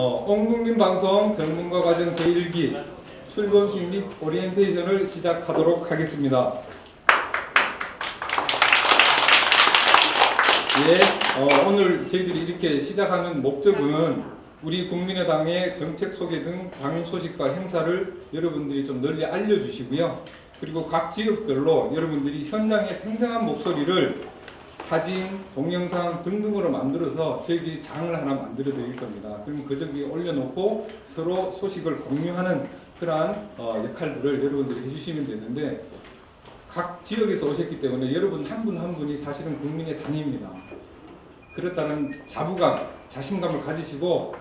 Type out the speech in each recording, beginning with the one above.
온국민방송 전문가 과정 제1기 출범식 및 오리엔테이션을 시작하도록 하겠습니다. 오늘 저희들이 이렇게 시작하는 목적은 우리 국민의당의 정책 소개 등 당 소식과 행사를 여러분들이 좀 널리 알려주시고요. 그리고 각 지역별로 여러분들이 현장의 생생한 목소리를 사진, 동영상 등등으로 만들어서 저희들이 장을 하나 만들어 드릴 겁니다. 그럼 그 저기 올려놓고 서로 소식을 공유하는 그러한 역할들을 여러분들이 해주시면 되는데, 각 지역에서 오셨기 때문에 여러분 한 분 한 분이 사실은 국민의 당입니다. 그렇다는 자부감, 자신감을 가지시고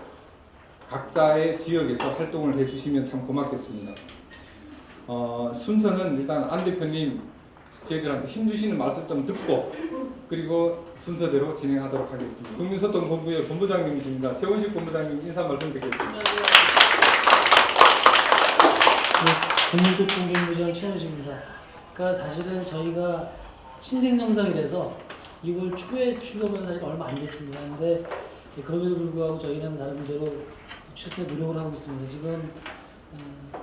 각자의 지역에서 활동을 해주시면 참 고맙겠습니다. 순서는 일단 안 대표님 저희들한테 힘주시는 말씀 좀 듣고 그리고 순서대로 진행하도록 하겠습니다. 국민소통본부의 본부장님이십니다. 최원식 본부장님 인사 말씀 드리겠습니다. 네, 국민소통본부장 최원식입니다. 그러니까 사실은 저희가 신생정당이라서 2월 초에 출범한 사실 얼마 안 됐습니다. 그런데 그럼에도 불구하고 저희는 나름대로 최선의 노력을 하고 있습니다. 지금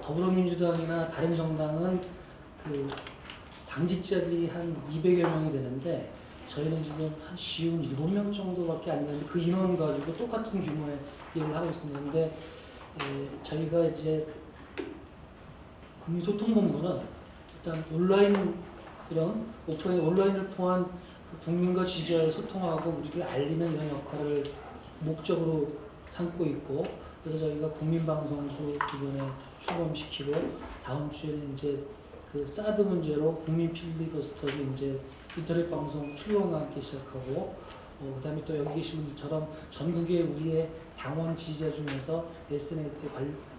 더불어민주당이나 다른 정당은 그 당직자들이 한 200여 명이 되는데 저희는 지금 한 쉬운 7명 정도밖에 안 되는데 그 인원 가지고 똑같은 규모의 일을 하고 있습니다. 근데 저희가 이제 국민소통본부는 일단 온라인 이런 오프라인 온라인을 통한 국민과 지지자의 소통하고 우리를 알리는 이런 역할을 목적으로 삼고 있고, 그래서 저희가 국민방송도 이번에 출범시키고 다음 주에는 이제 그 사드 문제로 국민 필리버스터를 이제 인터넷 방송 출범과 함께 시작하고, 그다음에 또 여기 계신 분들처럼 전국의 우리의 당원 지지자 중에서 SNS에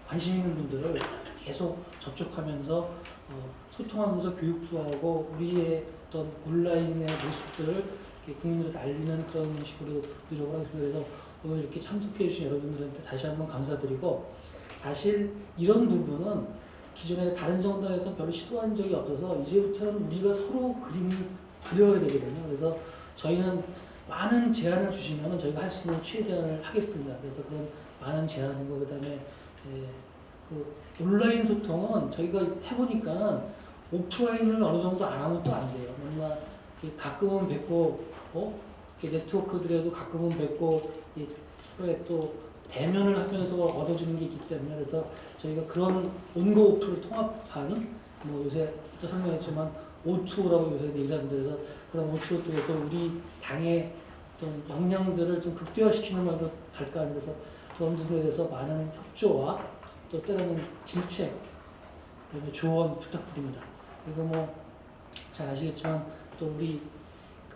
관심 있는 분들을 계속 접촉하면서 소통하면서 교육도 하고 우리의 어떤 온라인의 모습들을 국민들한테 알리는 그런 식으로 노력을 하겠습니다. 그래서 오늘 이렇게 참석해 주신 여러분들한테 다시 한번 감사드리고, 사실 이런 부분은 기존에 다른 정당에서 별로 시도한 적이 없어서 이제부터는 우리가 서로 그림을 그려야 되거든요. 그래서 저희는 많은 제안을 주시면 저희가 할 수 있는 최대한을 하겠습니다. 그래서 그런 많은 제안과 그다음에 그 온라인 소통은 저희가 해보니까 오프라인을 어느 정도 안 하면 또 안 돼요. 맨날 가끔은 뵙고 네트워크들에도 가끔은 뵙고 또 대면을 하면서 얻어지는 게 있기 때문에, 그래서 저희가 그런 온고 오프를 통합한 요새 설명했지만 O2라고 요새 얘기하는데, 그래서 그런 O2 쪽에서 우리 당의 좀 역량들을 좀 극대화시키는 말로 갈까 하는 데서 그런 부분에 대해서 많은 협조와 또 때로는 진책, 그다음에 조언 부탁드립니다. 그리고 잘 아시겠지만 또 우리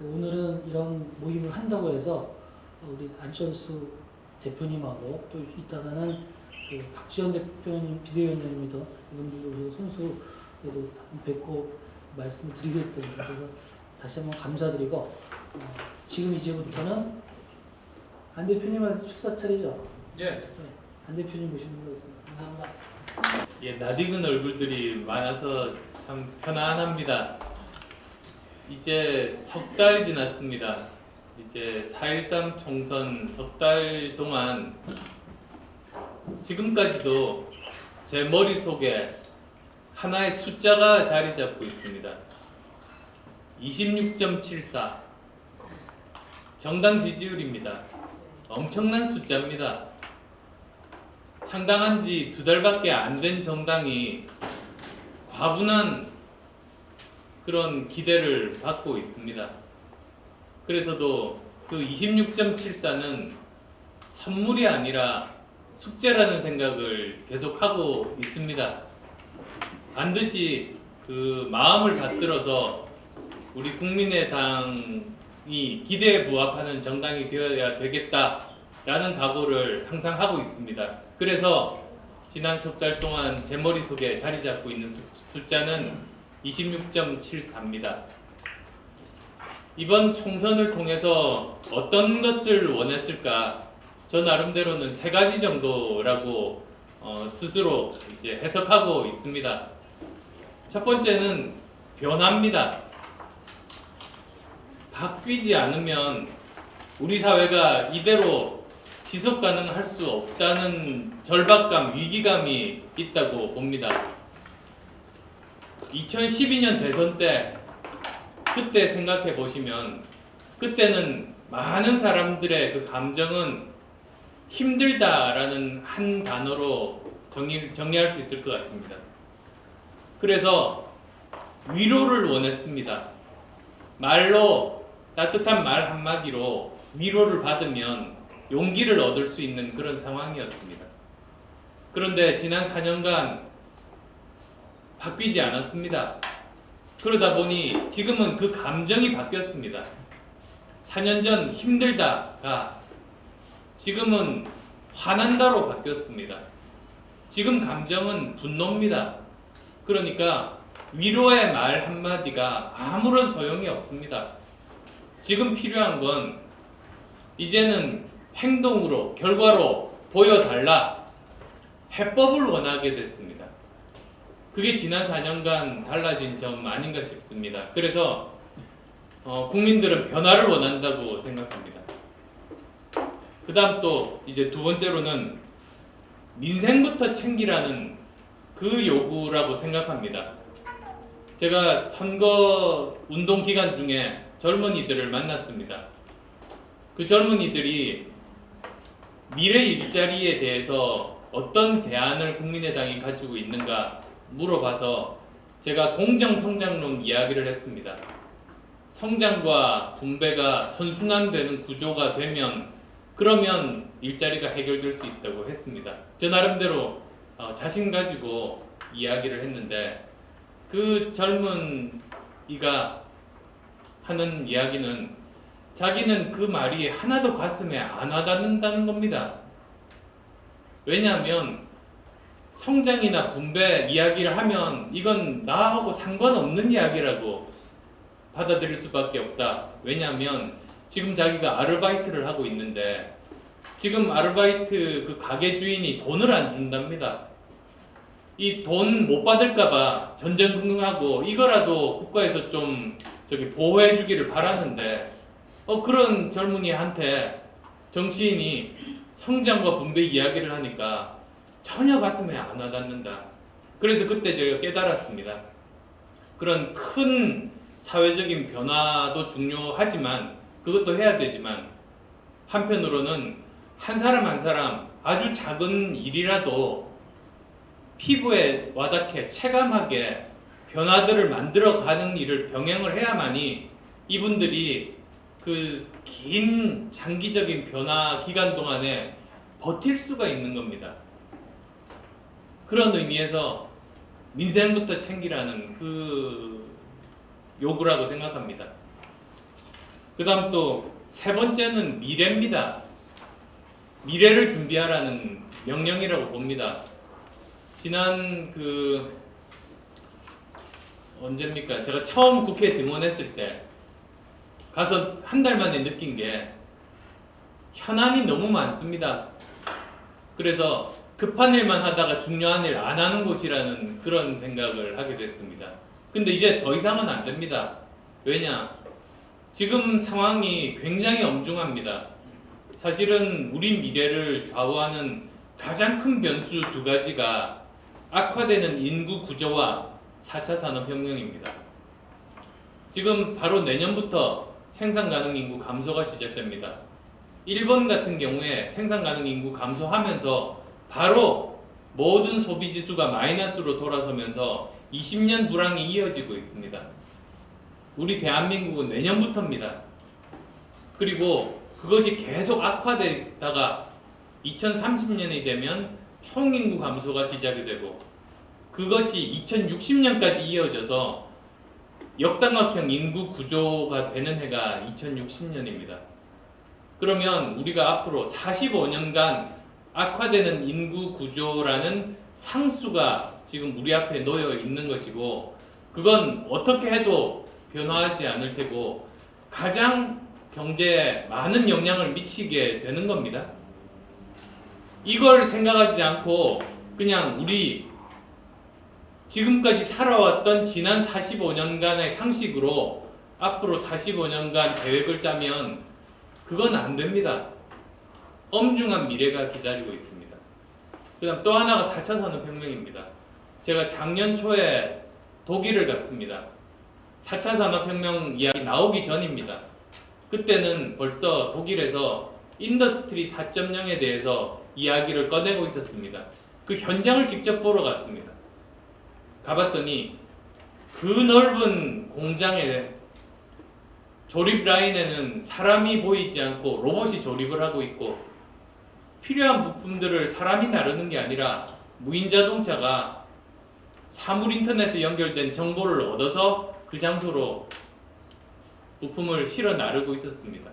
오늘은 이런 모임을 한다고 해서 우리 안철수 대표님하고 또 이따가는 박지원 대표님 비대위원장님도 이분들도 우리 손수 그래도 뵙고 말씀을 드리겠습니다. 그래서 다시 한번 감사드리고, 지금 이제부터는 안 대표님한테 축사 차리죠? 예. 안 대표님 모시는 걸로 있습니다. 감사합니다. 예, 낯익은 얼굴들이 많아서 참 편안합니다. 이제 석 달 지났습니다. 이제 4.13 총선 석 달 동안 지금까지도 제 머릿속에 하나의 숫자가 자리 잡고 있습니다. 26.74 정당 지지율입니다. 엄청난 숫자입니다. 창당한 지 2달밖에 안 된 정당이 과분한 그런 기대를 받고 있습니다. 그래서도 그 26.74는 선물이 아니라 숙제라는 생각을 계속하고 있습니다. 반드시 그 마음을 받들어서 우리 국민의당이 기대에 부합하는 정당이 되어야 되겠다라는 각오를 항상 하고 있습니다. 그래서 지난 석 달 동안 제 머릿속에 자리 잡고 있는 숫자는 26.74입니다. 이번 총선을 통해서 어떤 것을 원했을까? 저 나름대로는 3가지 정도라고 스스로 이제 해석하고 있습니다. 첫 번째는 변화입니다. 바뀌지 않으면 우리 사회가 이대로 지속 가능할 수 없다는 절박감, 위기감이 있다고 봅니다. 2012년 대선 때 그때 생각해 보시면 그때는 많은 사람들의 그 감정은 힘들다라는 한 단어로 정리할 수 있을 것 같습니다. 그래서 위로를 원했습니다. 말로 따뜻한 말 한마디로 위로를 받으면 용기를 얻을 수 있는 그런 상황이었습니다. 그런데 지난 4년간 바뀌지 않았습니다. 그러다 보니 지금은 그 감정이 바뀌었습니다. 4년 전 힘들다가 지금은 화난다로 바뀌었습니다. 지금 감정은 분노입니다. 그러니까 위로의 말 한마디가 아무런 소용이 없습니다. 지금 필요한 건 이제는 행동으로, 결과로 보여달라. 해법을 원하게 됐습니다. 그게 지난 4년간 달라진 점 아닌가 싶습니다. 그래서 국민들은 변화를 원한다고 생각합니다. 그 다음 또 이제 두 번째로는 민생부터 챙기라는 그 요구라고 생각합니다. 제가 선거 운동 기간 중에 젊은이들을 만났습니다. 그 젊은이들이 미래 일자리에 대해서 어떤 대안을 국민의당이 가지고 있는가 물어봐서 제가 공정성장론 이야기를 했습니다. 성장과 분배가 선순환되는 구조가 되면 그러면 일자리가 해결될 수 있다고 했습니다. 저 나름대로 자신 가지고 이야기를 했는데 그 젊은이가 하는 이야기는 자기는 그 말이 하나도 가슴에 안 와닿는다는 겁니다. 왜냐하면 성장이나 분배 이야기를 하면 이건 나하고 상관없는 이야기라고 받아들일 수밖에 없다. 왜냐하면 지금 자기가 아르바이트를 하고 있는데 지금 아르바이트 그 가게 주인이 돈을 안 준답니다. 이 돈 못 받을까봐 전전긍긍하고 이거라도 국가에서 좀 보호해 주기를 바라는데 그런 젊은이한테 정치인이 성장과 분배 이야기를 하니까 전혀 가슴에 안 와닿는다. 그래서 그때 제가 깨달았습니다. 그런 큰 사회적인 변화도 중요하지만 그것도 해야 되지만 한편으로는 한 사람 한 사람 아주 작은 일이라도 피부에 와닿게 체감하게 변화들을 만들어가는 일을 병행을 해야만이 이분들이 그 긴 장기적인 변화 기간 동안에 버틸 수가 있는 겁니다. 그런 의미에서 민생부터 챙기라는 그 요구라고 생각합니다. 그 다음 또 세 번째는 미래입니다. 미래를 준비하라는 명령이라고 봅니다. 지난 언제입니까? 제가 처음 국회에 등원했을 때 가서 한 달 만에 느낀 게 현안이 너무 많습니다. 그래서 급한 일만 하다가 중요한 일 안 하는 곳이라는 그런 생각을 하게 됐습니다. 근데 이제 더 이상은 안 됩니다. 왜냐? 지금 상황이 굉장히 엄중합니다. 사실은 우리 미래를 좌우하는 가장 큰 변수 두 가지가 악화되는 인구 구조와 4차 산업혁명입니다. 지금 바로 내년부터 생산 가능 인구 감소가 시작됩니다. 일본 같은 경우에 생산 가능 인구 감소하면서 바로 모든 소비 지수가 마이너스로 돌아서면서 20년 불황이 이어지고 있습니다. 우리 대한민국은 내년부터입니다. 그리고 그것이 계속 악화되다가 2030년이 되면 총인구 감소가 시작이 되고 그것이 2060년까지 이어져서 역삼각형 인구 구조가 되는 해가 2060년입니다. 그러면 우리가 앞으로 45년간 악화되는 인구 구조라는 상수가 지금 우리 앞에 놓여 있는 것이고 그건 어떻게 해도 변화하지 않을 테고 가장 경제에 많은 영향을 미치게 되는 겁니다. 이걸 생각하지 않고 그냥 우리 지금까지 살아왔던 지난 45년간의 상식으로 앞으로 45년간 계획을 짜면 그건 안 됩니다. 엄중한 미래가 기다리고 있습니다. 그다음 또 하나가 4차 산업혁명입니다. 제가 작년 초에 독일을 갔습니다. 4차 산업혁명 이야기 나오기 전입니다. 그때는 벌써 독일에서 인더스트리 4.0에 대해서 이야기를 꺼내고 있었습니다. 그 현장을 직접 보러 갔습니다. 가봤더니 그 넓은 공장의 조립 라인에는 사람이 보이지 않고 로봇이 조립을 하고 있고, 필요한 부품들을 사람이 나르는 게 아니라 무인 자동차가 사물 인터넷에 연결된 정보를 얻어서 그 장소로 부품을 실어 나르고 있었습니다.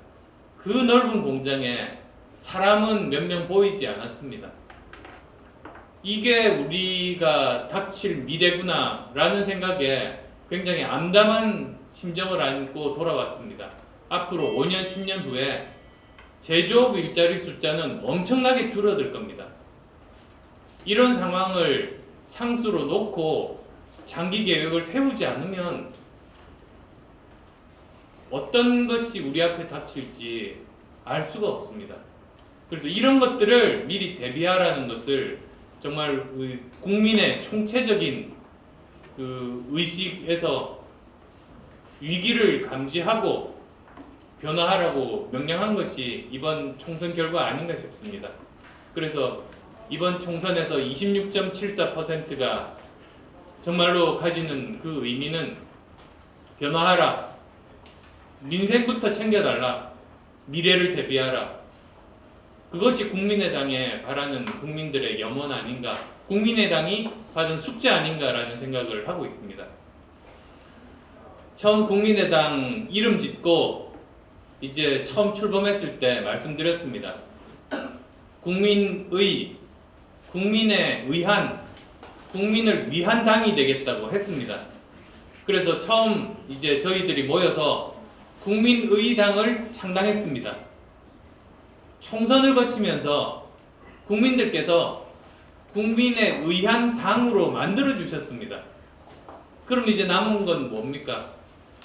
그 넓은 공장에 사람은 몇 명 보이지 않았습니다. 이게 우리가 닥칠 미래구나 라는 생각에 굉장히 암담한 심정을 안고 돌아왔습니다. 앞으로 5년, 10년 후에 제조업 일자리 숫자는 엄청나게 줄어들 겁니다. 이런 상황을 상수로 놓고 장기 계획을 세우지 않으면 어떤 것이 우리 앞에 닥칠지 알 수가 없습니다. 그래서 이런 것들을 미리 대비하라는 것을 정말 국민의 총체적인 그 의식에서 위기를 감지하고 변화하라고 명령한 것이 이번 총선 결과 아닌가 싶습니다. 그래서 이번 총선에서 26.74%가 정말로 가지는 그 의미는 변화하라, 민생부터 챙겨달라, 미래를 대비하라, 그것이 국민의당에 바라는 국민들의 염원 아닌가, 국민의당이 받은 숙제 아닌가라는 생각을 하고 있습니다. 처음 국민의당 이름 짓고 이제 처음 출범했을 때 말씀드렸습니다. 국민의, 국민에 의한, 국민을 위한 당이 되겠다고 했습니다. 그래서 처음 이제 저희들이 모여서 국민의당을 창당했습니다. 총선을 거치면서 국민들께서 국민에 의한 당으로 만들어 주셨습니다. 그럼 이제 남은 건 뭡니까?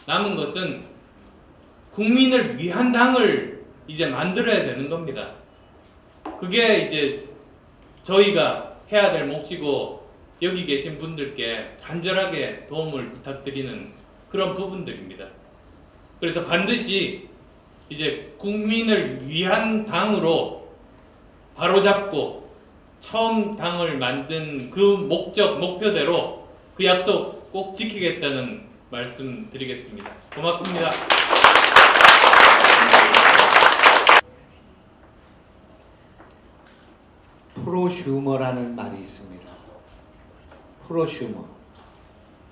남은 것은 국민을 위한 당을 이제 만들어야 되는 겁니다. 그게 이제 저희가 해야 될 몫이고, 여기 계신 분들께 간절하게 도움을 부탁드리는 그런 부분들입니다. 그래서 반드시 이제 국민을 위한 당으로 바로잡고 처음 당을 만든 그 목적, 목표대로 그 약속 꼭 지키겠다는 말씀 드리겠습니다. 고맙습니다. 프로슈머라는 말이 있습니다. 프로슈머,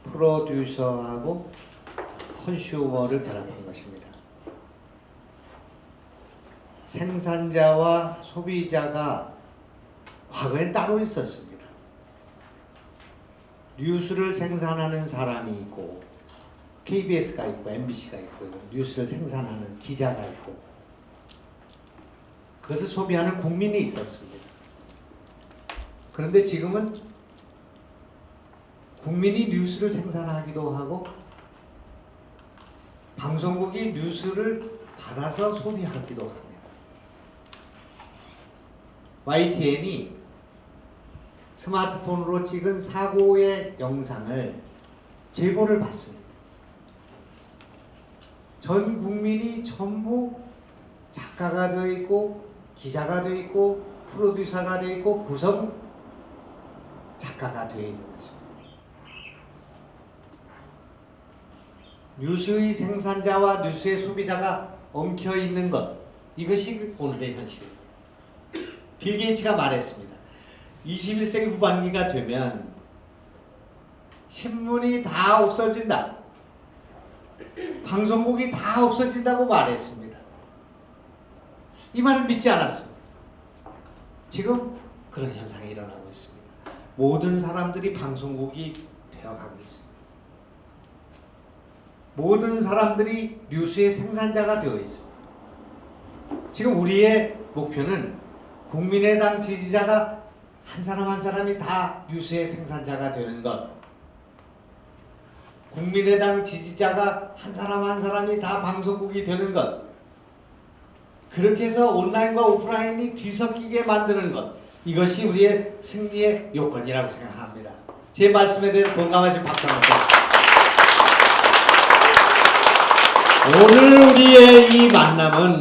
프로듀서하고 컨슈머를 결합한 것입니다. 생산자와 소비자가 과거엔 따로 있었습니다. 뉴스를 생산하는 사람이 있고, KBS가 있고, MBC가 있고, 뉴스를 생산하는 기자가 있고, 그것을 소비하는 국민이 있었습니다. 그런데 지금은 국민이 뉴스를 생산하기도 하고, 방송국이 뉴스를 받아서 소비하기도 합니다. YTN이 스마트폰으로 찍은 사고의 영상을 제보를 받습니다. 전 국민이 전부 작가가 되어 있고, 기자가 되어 있고, 프로듀서가 되어 있고, 구성 작가가 되어 있는 것입니다. 뉴스의 생산자와 뉴스의 소비자가 엉켜 있는 것, 이것이 오늘의 현실입니다. 빌 게이츠가 말했습니다. 21세기 후반기가 되면 신문이 다 없어진다, 방송국이 다 없어진다고 말했습니다. 이 말을 믿지 않았습니다. 지금 그런 현상이 일어나고 있습니다. 모든 사람들이 방송국이 되어가고 있습니다. 모든 사람들이 뉴스의 생산자가 되어 있습니다. 지금 우리의 목표는 국민의당 지지자가 한 사람 한 사람이 다 뉴스의 생산자가 되는 것, 국민의당 지지자가 한 사람 한 사람이 다 방송국이 되는 것, 그렇게 해서 온라인과 오프라인이 뒤섞이게 만드는 것, 이것이 우리의 승리의 요건이라고 생각합니다. 제 말씀에 대해서 동감하신 박수 한번 주세요. 오늘 우리의 이 만남은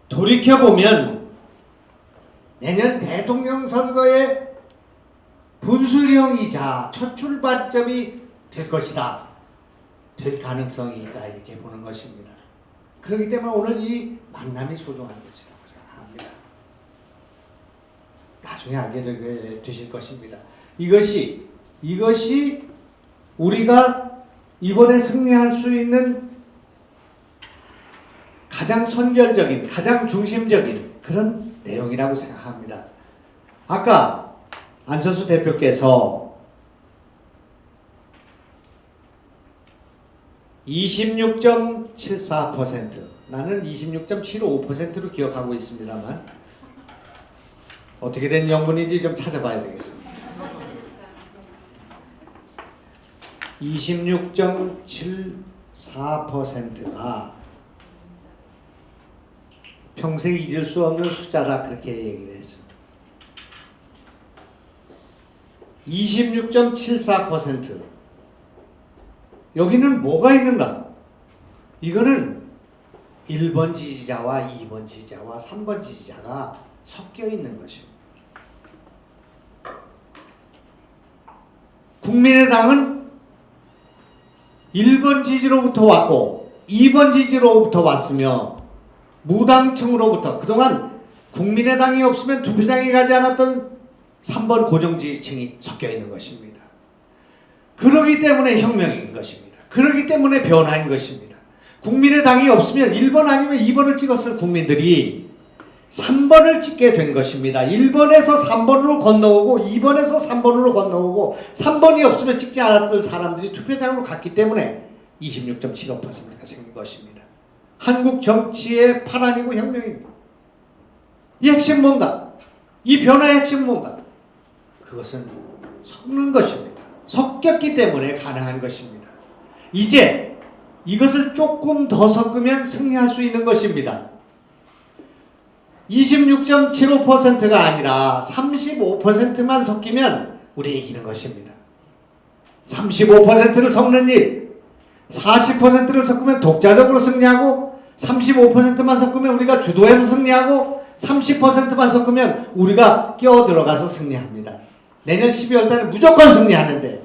돌이켜보면 내년 대통령 선거의 분수령이자 첫 출발점이 될 것이다. 될 가능성이 있다. 이렇게 보는 것입니다. 그렇기 때문에 오늘 이 만남이 소중한 것이라고 생각합니다. 나중에 알게 되실 것입니다. 이것이 우리가 이번에 승리할 수 있는 가장 선결적인, 가장 중심적인 그런 내용이라고 생각합니다. 아까 안철수 대표께서 26.74%, 나는 26.75%로 기억하고 있습니다만 어떻게 된 연분인지 좀 찾아봐야 되겠습니다. 26.74%가 평생 잊을 수 없는 숫자다, 그렇게 얘기를 했습니다. 26.74%. 여기는 뭐가 있는가? 이거는 1번 지지자와 2번 지지자와 3번 지지자가 섞여 있는 것입니다. 국민의당은 1번 지지로부터 왔고 2번 지지로부터 왔으며 무당층으로부터 그동안 국민의당이 없으면 투표장에 가지 않았던 3번 고정 지지층이 섞여 있는 것입니다. 그러기 때문에 혁명인 것입니다. 그러기 때문에 변화인 것입니다. 국민의당이 없으면 1번 아니면 2번을 찍었을 국민들이 3번을 찍게 된 것입니다. 1번에서 3번으로 건너오고 2번에서 3번으로 건너오고 3번이 없으면 찍지 않았던 사람들이 투표장으로 갔기 때문에 26.75%가 생긴 것입니다. 한국 정치의 파란이고 혁명입니다. 이 핵심 뭔가? 이 변화의 핵심 뭔가? 그것은 섞는 것입니다. 섞였기 때문에 가능한 것입니다. 이제 이것을 조금 더 섞으면 승리할 수 있는 것입니다. 26.75%가 아니라 35%만 섞이면 우리 이기는 것입니다. 35%를 섞는 일, 40%를 섞으면 독자적으로 승리하고 35%만 섞으면 우리가 주도해서 승리하고 30%만 섞으면 우리가 끼어들어가서 승리합니다. 내년 12월 달에 무조건 승리하는데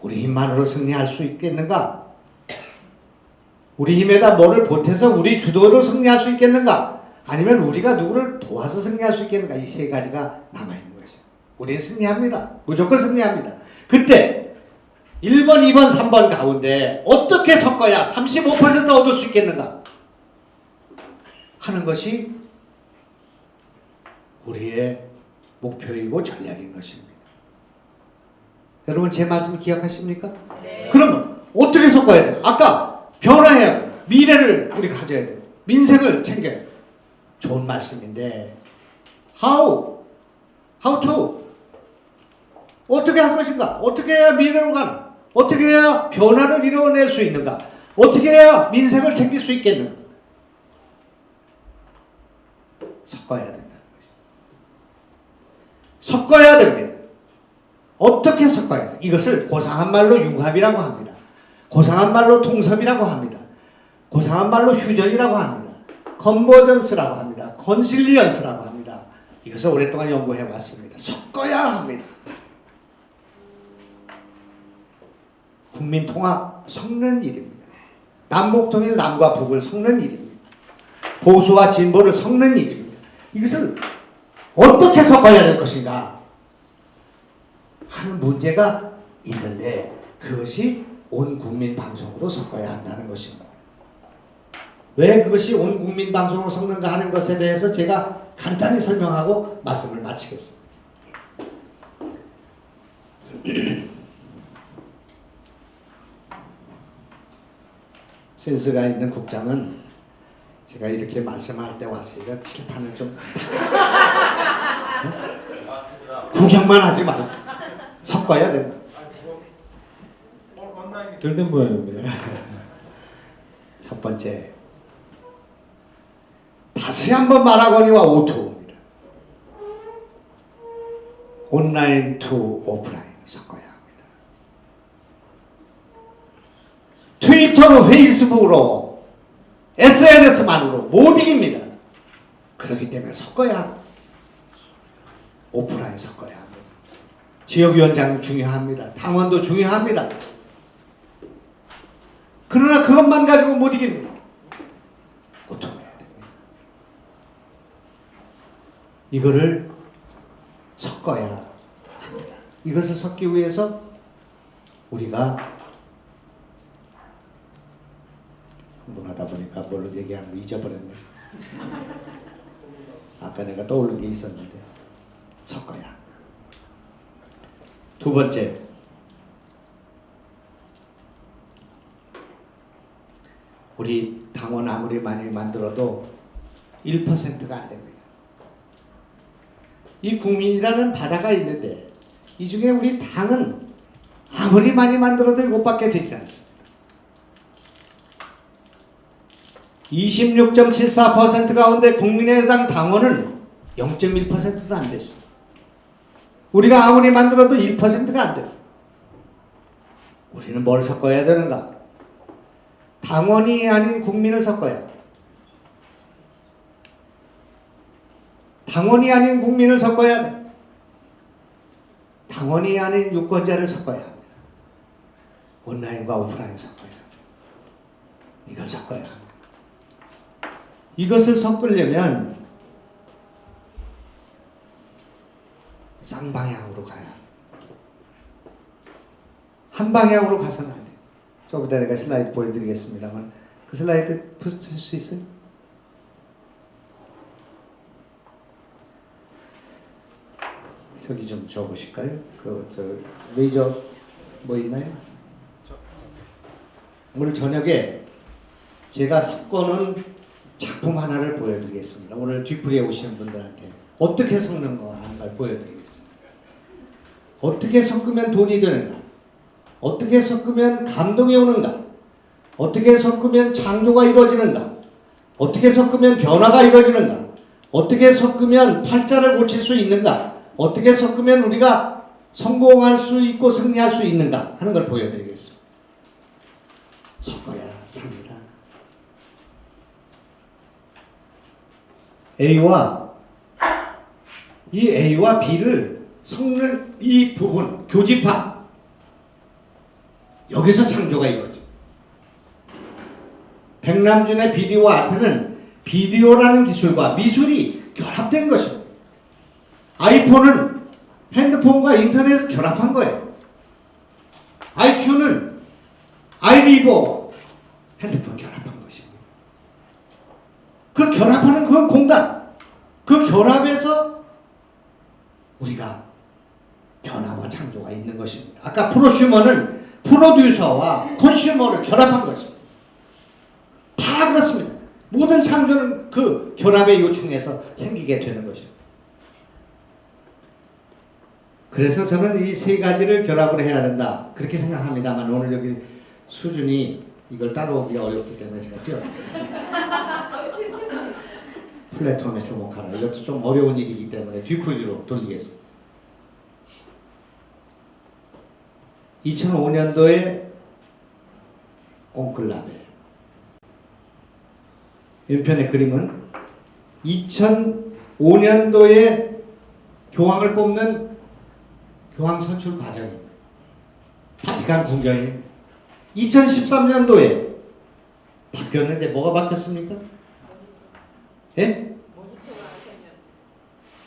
우리 힘만으로 승리할 수 있겠는가? 우리 힘에다 뭐를 보태서 우리 주도로 승리할 수 있겠는가? 아니면 우리가 누구를 도와서 승리할 수 있겠는가? 이 세 가지가 남아있는 것이죠. 우리는 승리합니다. 무조건 승리합니다. 그때 1번, 2번, 3번 가운데 어떻게 섞어야 35% 얻을 수 있겠는가? 하는 것이 우리의 목표이고 전략인 것입니다. 여러분 제 말씀 기억하십니까? 네. 그러면 어떻게 섞어야 돼요? 아까 변화해야 돼요. 미래를 우리가 가져야 돼요. 민생을 챙겨야 돼요. 좋은 말씀인데 how to 어떻게 할 것인가? 어떻게 해야 미래로 가나? 어떻게 해야 변화를 이루어낼 수 있는가? 어떻게 해야 민생을 챙길 수 있겠는가? 섞어야 된다는 것이죠. 섞어야 됩니다. 어떻게 섞어야 돼? 이것을 고상한 말로 융합이라고 합니다. 고상한 말로 통섭이라고 합니다. 고상한 말로 휴전이라고 합니다. 컨버전스라고 합니다. 컨실리언스라고 합니다. 이것을 오랫동안 연구해 왔습니다. 섞어야 합니다. 국민 통합 섞는 일입니다. 남북 통일 남과 북을 섞는 일입니다. 보수와 진보를 섞는 일입니다. 이것을 어떻게 섞어야 될 것인가 하는 문제가 있는데 그것이 온 국민 방송으로 섞어야 한다는 것입니다. 왜 그것이 온 국민 방송으로 섞는가 하는 것에 대해서 제가 간단히 설명하고 말씀을 마치겠습니다. 센스가 있는 국장은 제가 이렇게 말씀할 때 왔으니까 칠판을 좀 구경만 하지 말고 섞어야 됩니다. 들된 모양입니다. 첫 번째, 다시 한번 말하거니와 오토입니다. 온라인 투 오프라인 섞어야 합니다. 트위터로, 페이스북으로, SNS만으로 못 이깁니다. 그렇기 때문에 섞어야 합니다. 오프라인 섞어야 합니다. 지역위원장 중요합니다. 당원도 중요합니다. 그러나 그것만 가지고 못 이깁니다. 오토해야 됩니다. 이거를 섞어야 합니다. 이것을 섞기 위해서 우리가 흥분하다 보니까 뭘 얘기하는 거 잊어버렸네. 아까 내가 떠오른 게 있었는데 섞어야. 두 번째, 우리 당원 아무리 많이 만들어도 1%가 안 됩니다. 이 국민이라는 바다가 있는데 이 중에 우리 당은 아무리 많이 만들어도 이것밖에 되지 않습니다. 26.74% 가운데 국민의당 당원은 0.1%도 안 됐습니다. 우리가 아무리 만들어도 1%가 안 돼요. 우리는 뭘 섞어야 되는가? 당원이 아닌 국민을 섞어야. 당원이 아닌 국민을 섞어야 돼. 당원이 아닌 유권자를 섞어야 합니다. 온라인과 오프라인 섞어야 합니다. 이걸 섞어야 합니다. 이것을 섞으려면 쌍방향으로 가야 합니다. 한 방향으로 가서는 안 돼요. 좀 이따 내가 슬라이드 보여드리겠습니다만 그 슬라이드 보실 수 있어요? 저기 좀 줘보실까요? 레이저 뭐 있나요? 오늘 저녁에 제가 섞어놓은 작품 하나를 보여드리겠습니다. 오늘 뒤풀이에 오시는 분들한테 어떻게 섞는 거 하는 걸 보여드리겠습니다. 어떻게 섞으면 돈이 되는가? 어떻게 섞으면 감동이 오는가? 어떻게 섞으면 창조가 이루어지는가? 어떻게 섞으면 변화가 이루어지는가? 어떻게 섞으면 팔자를 고칠 수 있는가? 어떻게 섞으면 우리가 성공할 수 있고 승리할 수 있는가 하는 걸 보여드리겠습니다. 섞어야 삽니다. A와 B를 섞는 이 부분, 교집합, 여기서 창조가 이루어집니다. 백남준의 비디오 아트는 비디오라는 기술과 미술이 결합된 것입니다. 아이폰은 핸드폰과 인터넷을 결합한 거예요. iQ는 아이리버 핸드폰 결합한 것입니다. 그 결합하는 그 공간, 그 결합에서 우리가 변화와 창조가 있는 것입니다. 아까 프로슈머는 프로듀서와 컨슈머를 결합한 것입니다. 다 그렇습니다. 모든 창조는 그 결합의 요충에서 생기게 되는 것입니다. 그래서 저는 이 세 가지를 결합을 해야 된다 그렇게 생각합니다만 오늘 여기 수준이 이걸 따라오기가 어렵기 때문에 제가 뛰어났습니다. 플래톤에 주목하라. 이것도 좀 어려운 일이기 때문에 뒤풀이로 돌리겠습니다. 2005년도에 꽁클라베 왼편의 그림은 2005년도에 교황을 뽑는 교황 선출 과정입니다. 바티칸 궁전입니다. 2013년도에 바뀌었는데 뭐가 바뀌었습니까? 예?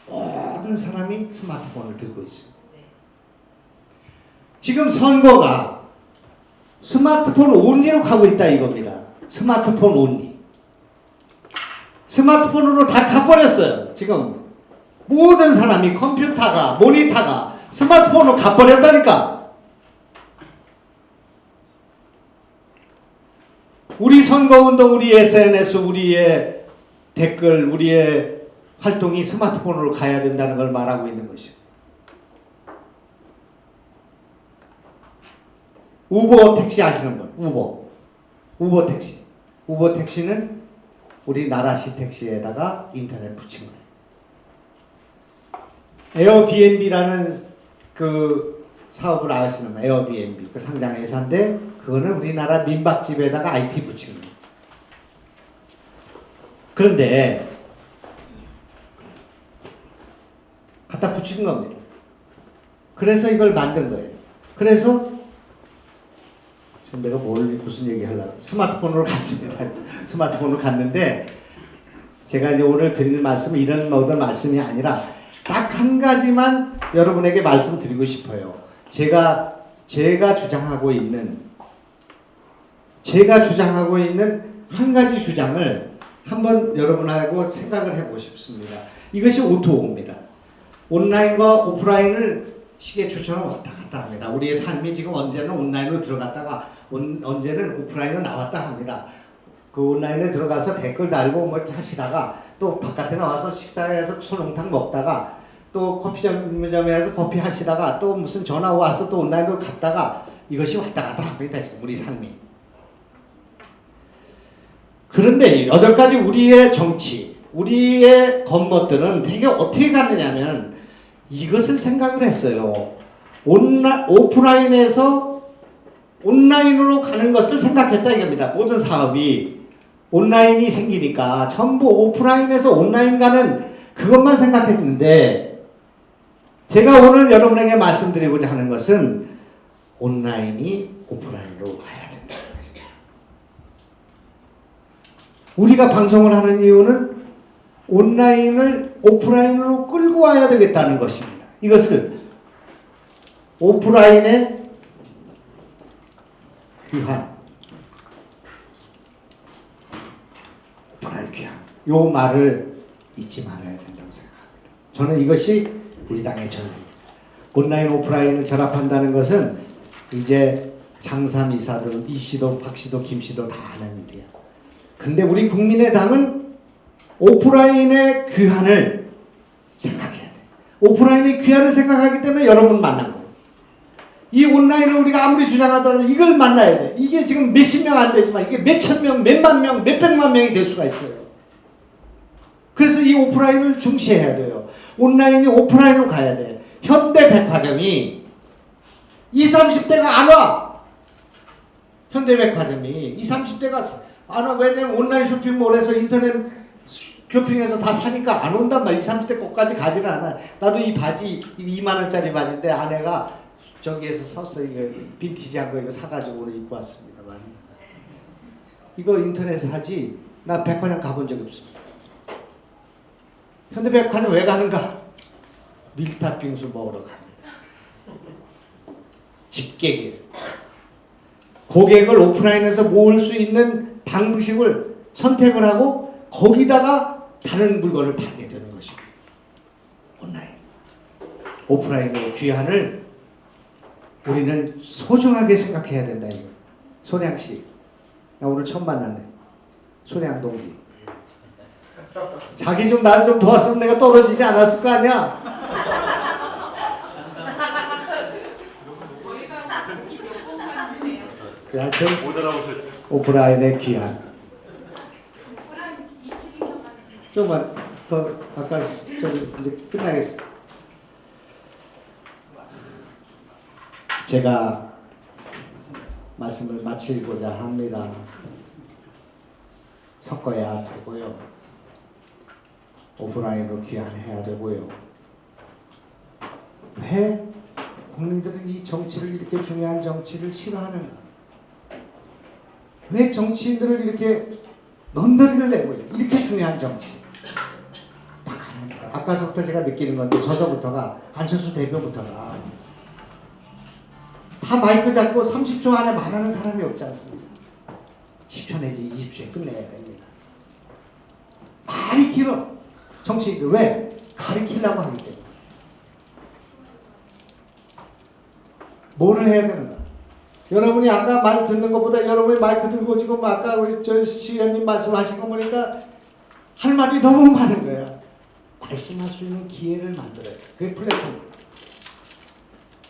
모든 사람이 스마트폰을 들고 있습니다. 지금 선거가 스마트폰 온리로 가고 있다 이겁니다. 스마트폰 온리. 스마트폰으로 다 가버렸어요. 지금 모든 사람이 컴퓨터가 모니터가 스마트폰으로 가버렸다니까. 우리 선거운동, 우리 SNS, 우리의 댓글, 우리의 활동이 스마트폰으로 가야 된다는 걸 말하고 있는 것이죠. 우버 택시 아시는 분? 우버 택시. 우버 택시는 우리 나라시 택시에다가 인터넷 붙인 거예요. 에어비앤비라는 그 사업을 하시는 에어비앤비 그 상장 회사인데 그거는 우리나라 민박집에다가 IT 붙인 거예요. 그런데 갖다 붙인 겁니다. 그래서 이걸 만든 거예요. 그래서 지금 내가 무슨 얘기 하려고 스마트폰으로 갔습니다. 스마트폰으로 갔는데 제가 이제 오늘 드리는 말씀은 이런 모든 말씀이 아니라 딱 한 가지만 여러분에게 말씀드리고 싶어요. 제가 주장하고 있는 한 가지 주장을 한번 여러분하고 생각을 해보고 싶습니다. 이것이 O2O입니다. 온라인과 오프라인을 시계추처럼 왔다 갔다 합니다. 우리의 삶이 지금 언제는 온라인으로 들어갔다가 언제는 오프라인으로 나왔다 합니다. 그 온라인에 들어가서 댓글 달고 뭐 하시다가 또 바깥에 나와서 식사해서 소농탕 먹다가 또 커피점에서 커피 하시다가 또 무슨 전화 와서 또 온라인으로 갔다가 이것이 왔다 갔다 합니다. 지금 우리 삶이. 그런데 여덟 가지 우리의 정치, 우리의 겉멋들은 되게 어떻게 갔느냐면 이것을 생각을 했어요. 오프라인에서 온라인으로 가는 것을 생각했다 이겁니다. 모든 사업이 온라인이 생기니까 전부 오프라인에서 온라인 가는 그것만 생각했는데 제가 오늘 여러분에게 말씀드리고자 하는 것은 온라인이 오프라인으로 와야 된다는 것입니다. 우리가 방송을 하는 이유는 온라인을 오프라인으로 끌고 와야 되겠다는 것입니다. 이것을 오프라인의 귀한, 오프라인 귀한 요 말을 잊지 말아야 된다고 생각합니다. 저는 이것이 우리 당의 전략입니다. 온라인 오프라인을 결합한다는 것은 이제 장삼이사든 이씨도 박씨도 김씨도 다 아는 일이야. 근데 우리 국민의당은 오프라인의 귀한을 생각해야 돼. 오프라인의 귀한을 생각하기 때문에 여러분 만난 거예요. 이 온라인을 우리가 아무리 주장하더라도 이걸 만나야 돼. 이게 지금 몇십 명 안 되지만 이게 몇천 명, 몇만 명, 몇백만 명이 될 수가 있어요. 그래서 이 오프라인을 중시해야 돼요. 온라인이 오프라인으로 가야 돼. 현대백화점이 20, 30대가 안 와. 현대백화점이 20, 30대가 안 와. 왜냐면 온라인 쇼핑몰에서 인터넷 쇼핑해서 다 사니까 안 온단 말이야. 20, 30대 것까지 가지를 않아. 나도 이 바지 2만 원짜리 바지인데 아내가 저기에서 섰어. 이거 빈티지한 거 이거 사가지고 오늘 입고 왔습니다만. 이거 인터넷에 하지. 나 백화점 가본 적이 없습니다. 현대백화점 왜 가는가? 밀탑빙수 먹으러 갑니다. 집객이에요. 고객을 오프라인에서 모을 수 있는 방식을 선택을 하고 거기다가 다른 물건을 팔게 되는 것입니다. 온라인. 오프라인의 귀한을 우리는 소중하게 생각해야 된다. 이거. 손양씨. 나 오늘 처음 만났네. 손양 동지. 자기 좀 나를 좀 도왔으면 내가 떨어지지 않았을 거 아니야? 하여튼 오프라인의 귀한. 좀만 더 아까 좀 이제 끝나겠어. 제가 말씀을 마치고자 합니다. 섞어야 되고요. 오프라인으로 귀환해야 되고요. 왜 국민들은 이 정치를 이렇게 중요한 정치를 싫어하는가? 왜 정치인들을 이렇게 넌더리를 내고 이렇게 중요한 정치? 딱 하나입니다. 아까서부터 제가 느끼는 건데 저서부터가 안철수 대표부터가 다 마이크 잡고 30초 안에 말하는 사람이 없지 않습니까? 10초 내지 20초에 끝내야 됩니다. 말이 길어. 정치인들 왜? 가리키려고 하기 때문에. 뭐를 해야 되는가? 여러분이 아까 말 듣는 것보다 여러분이 마이크 들고 지금 아까 우리 저 시위원님 말씀하신 거 보니까 할 말이 너무 많은 거야. 말씀할 수 있는 기회를 만들어야 돼. 그게 플랫폼.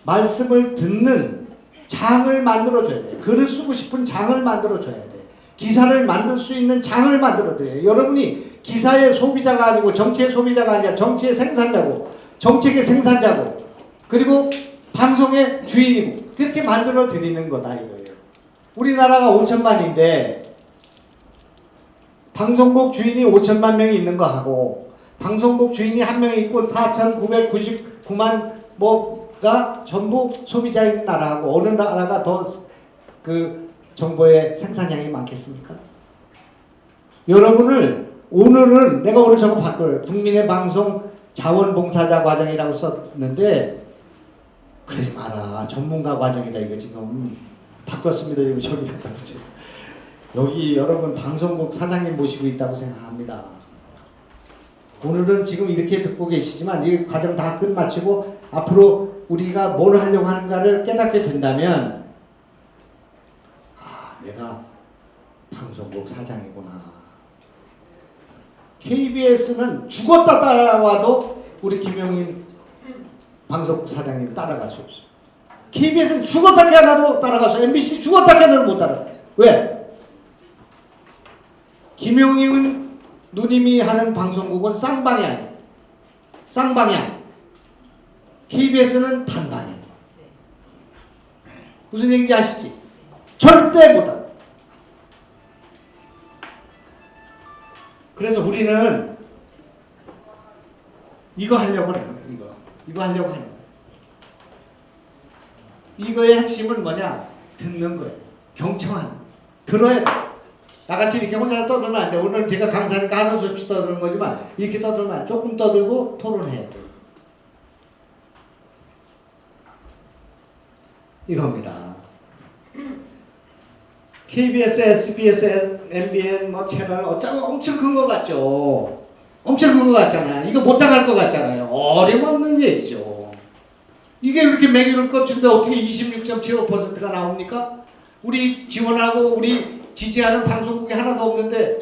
말씀을 듣는 장을 만들어줘야 돼. 글을 쓰고 싶은 장을 만들어줘야 돼. 기사를 만들 수 있는 장을 만들어 드려요. 여러분이 기사의 소비자가 아니고 정치의 소비자가 아니라 정치의 생산자고 정책의 생산자고 그리고 방송의 주인이고 그렇게 만들어 드리는 거다 이거예요. 우리나라가 5천만인데 방송국 주인이 5천만 명이 있는 거 하고 방송국 주인이 한 명이 있고 4,999만 뭐가 전부 소비자인 나라하고 어느 나라가 더 그 정보의 생산량이 많겠습니까? 여러분을 오늘은 내가 오늘 저거 바꿔요. 국민의 방송 자원봉사자 과정이라고 썼는데 그러지 마라. 전문가 과정이다 이거 지금 바꿨습니다. 지금 저기 갖다 붙여서 여기 여러분 방송국 사장님 모시고 있다고 생각합니다. 오늘은 지금 이렇게 듣고 계시지만 이 과정 다 끝마치고 앞으로 우리가 뭘 하려고 하는가를 깨닫게 된다면 내가 방송국 사장이구나. KBS는 죽었다 따라와도 우리 김용인 방송국 사장님 따라갈 수 없어요. KBS는 죽었다 깨어나도 따라가서 MBC 죽었다 깨어나도 못 따라가요. 왜? 김용인 누님이 하는 방송국은 쌍방향이에요. 쌍방향. KBS는 단방향. 무슨 얘기인지 아시지? 절대 못한다. 그래서 우리는 이거 하려고 하는 거예요. 이거 하려고 하는 거예요. 이거의 핵심은 뭐냐? 듣는 거예요. 경청하는 거예요. 들어야 돼. 나같이 이렇게 혼자 떠들면 안 돼. 오늘 제가 강사니까 하는 수 없이 떠드는 거지만 이렇게 떠들면 안 돼. 조금 떠들고 토론해야 돼. 이겁니다. KBS, SBS, MBN 뭐 채널 어쩌고 엄청 큰 거 같죠? 엄청 큰 거 같잖아요. 이거 못 나갈 것 같잖아요. 어림없는 얘기죠. 이게 이렇게 매기를 꺾는데 어떻게 26.75%가 나옵니까? 우리 지원하고 우리 지지하는 방송국이 하나도 없는데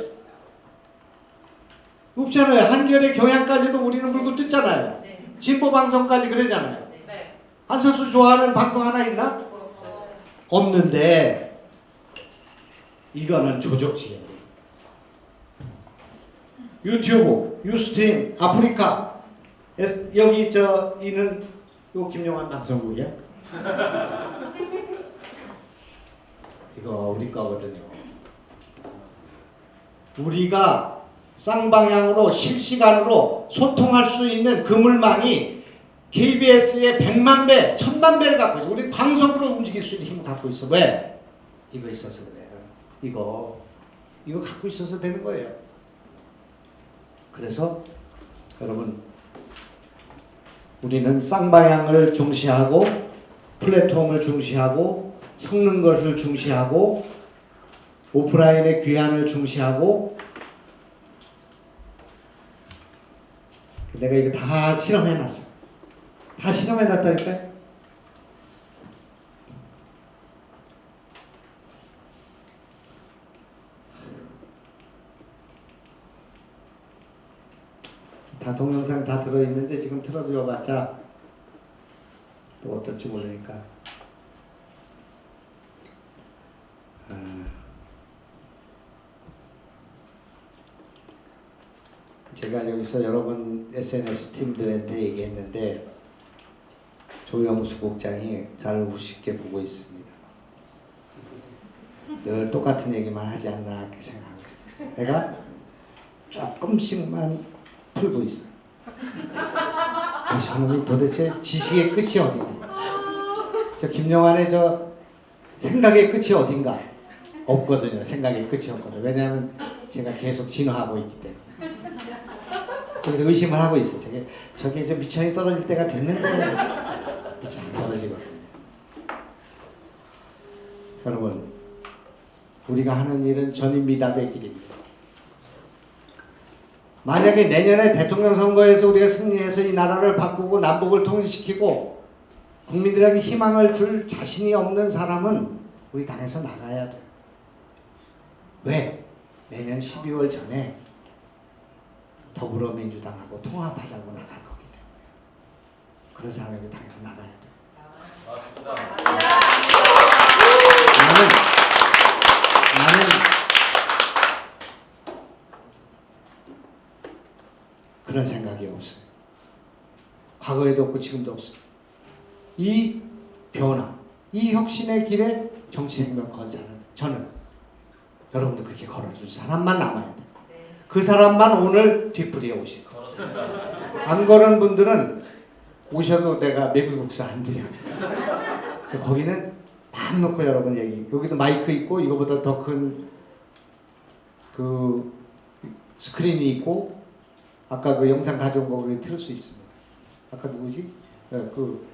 없잖아요. 한겨레 경향까지도 우리는 물고 뜯잖아요. 네. 진보 방송까지 그러잖아요. 네. 한철수 좋아하는 방송 하나 있나? 없는데 이거는 조적지예요. 유튜브, 유스트림, 아프리카, 여기 이는 요 김용환 방송국이야? 이거 우리 거거든요. 우리가 쌍방향으로 실시간으로 소통할 수 있는 그물망이 KBS의 100만 배, 1000만 배를 갖고 있어. 우리 방송으로 움직일 수 있는 힘을 갖고 있어. 왜? 이거 있어서 그래요. 이거 갖고 있어서 되는 거예요. 그래서 여러분 우리는 쌍방향을 중시하고 플랫폼을 중시하고 섞는 것을 중시하고 오프라인의 귀환을 중시하고 내가 이거 다 실험해놨어. 다 실험해놨다니까요. 다 동영상 다 들어있는데 지금 틀어드려봤자 또 어떨지 모르니까 제가 여기서 여러분 SNS 팀들한테 얘기했는데 조영수 국장이 잘 우습게 보고 있습니다. 늘 똑같은 얘기만 하지 않나 이렇게 생각하고 있어요. 내가 조금씩만 풀고 있어. 저놈이 도대체 지식의 끝이 어디냐? 저 김용환의 저 생각의 끝이 어딘가? 없거든요. 생각의 끝이 없거든요. 왜냐하면 제가 계속 진화하고 있기 때문에. 저기서 의심을 하고 있어. 저게 이제 미천이 떨어질 때가 됐는데 미천이 떨어지거든요. 여러분, 우리가 하는 일은 전인미답의 길입니다. 만약에 내년에 대통령 선거에서 우리가 승리해서 이 나라를 바꾸고 남북을 통일시키고 국민들에게 희망을 줄 자신이 없는 사람은 우리 당에서 나가야 돼요. 왜? 내년 12월 전에 더불어민주당하고 통합하자고 나갈 거기 때문에 그런 사람이 우리 당에서 나가야 돼요. 맞습니다. 나는 그런 생각이 없어요. 과거에도 없고 지금도 없습니다. 이 변화, 이 혁신의 길에 정치생명 건설은 저는 여러분도 그렇게 걸어줄 사람만 남아야 돼요. 그 사람만 오늘 뒤풀이에 오실 거예요. 안 걸은 분들은 오셔도 내가 메밀국수 안 드려요. 거기는 마음 놓고 여러분 얘기. 여기도 마이크 있고 이거보다 더 큰 그 스크린이 있고 아까 그 영상 가져온 거 거기 틀을 수 있습니다. 아까 누구지? 그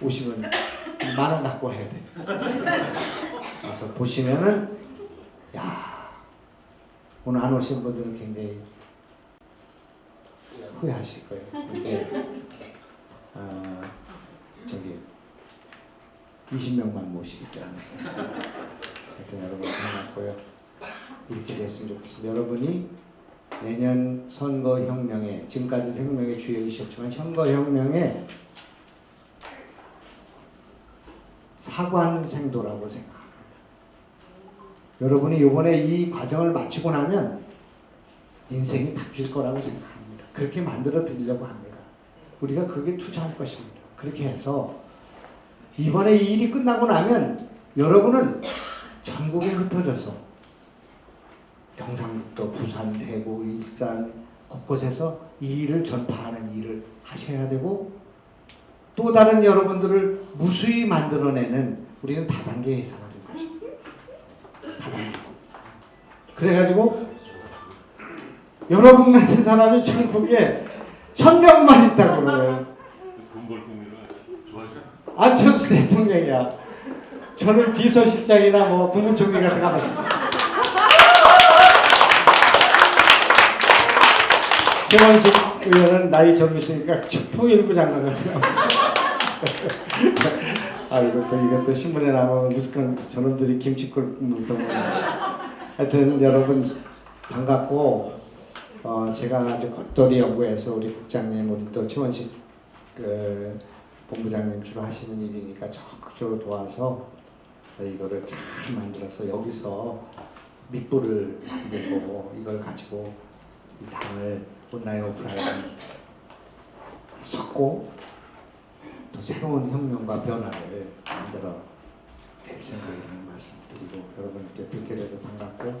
오시면 10,000원 갖고 해야 돼. 그래서 보시면은 야 오늘 안 오신 분들은 굉장히 후회하실 거예요. 근데 저기 20명만 모시기 때문에 하여튼 여러분 반갑고요. 이렇게 됐으면 좋겠습니다. 여러분이 내년 선거혁명에 지금까지 혁명의 주역이셨지만 선거혁명에 사관생도라고 생각합니다. 여러분이 이번에 이 과정을 마치고 나면 인생이 바뀔 거라고 생각합니다. 그렇게 만들어 드리려고 합니다. 우리가 그게 투자할 것입니다. 그렇게 해서 이번에 이 일이 끝나고 나면 여러분은 전국에 흩어져서 경상북도, 부산, 대구, 일산 곳곳에서 이 일을 전파하는 일을 하셔야 되고 또 다른 여러분들을 무수히 만들어내는 우리는 다단계 회사가 될 것입니다. 다단계. 그래가지고 여러분 같은 사람이 전국에 1,000명만 있다고 그래요. 돈벌 국민을 좋아하죠? 안철수 대통령이야. 저는 비서실장이나 뭐 국무총리 같은 거 하고 싶어요. 최원식 의원은 나이 젊으시니까 통일부 장관 같아요. 아 이것도 신문에 나오면 무슨 저놈들이 김치국 물도 하여튼 여러분 반갑고 제가 아주 겉돌이 연구해서 우리 국장님 우리 또 최원식 그 본부장님 주로 하시는 일이니까 적극적으로 도와서 이거를 잘 만들어서 여기서 밑불을 만들고 이걸 가지고 이 당을 온라인 오프라인 섞고 또 새로운 혁명과 변화를 만들어 낼 생각이라는 말씀드리고 여러분께 뵙게 돼서 반갑고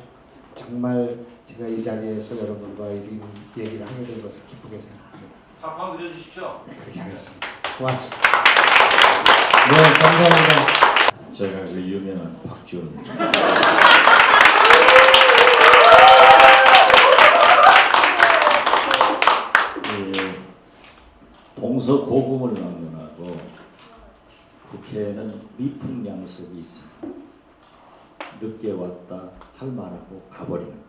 정말 제가 이 자리에서 여러분과 이 얘기를 하게 된 것을 기쁘게 생각합니다. 팍팍 밀어주십시오. 네, 그렇게 하겠습니다. 고맙습니다. 네, 감사합니다. 제가 그 유명한 박지원 동서고금을 막론하고 국회에는 미풍양속이 있습니다. 늦게 왔다 할 말하고 가버리는 거예요.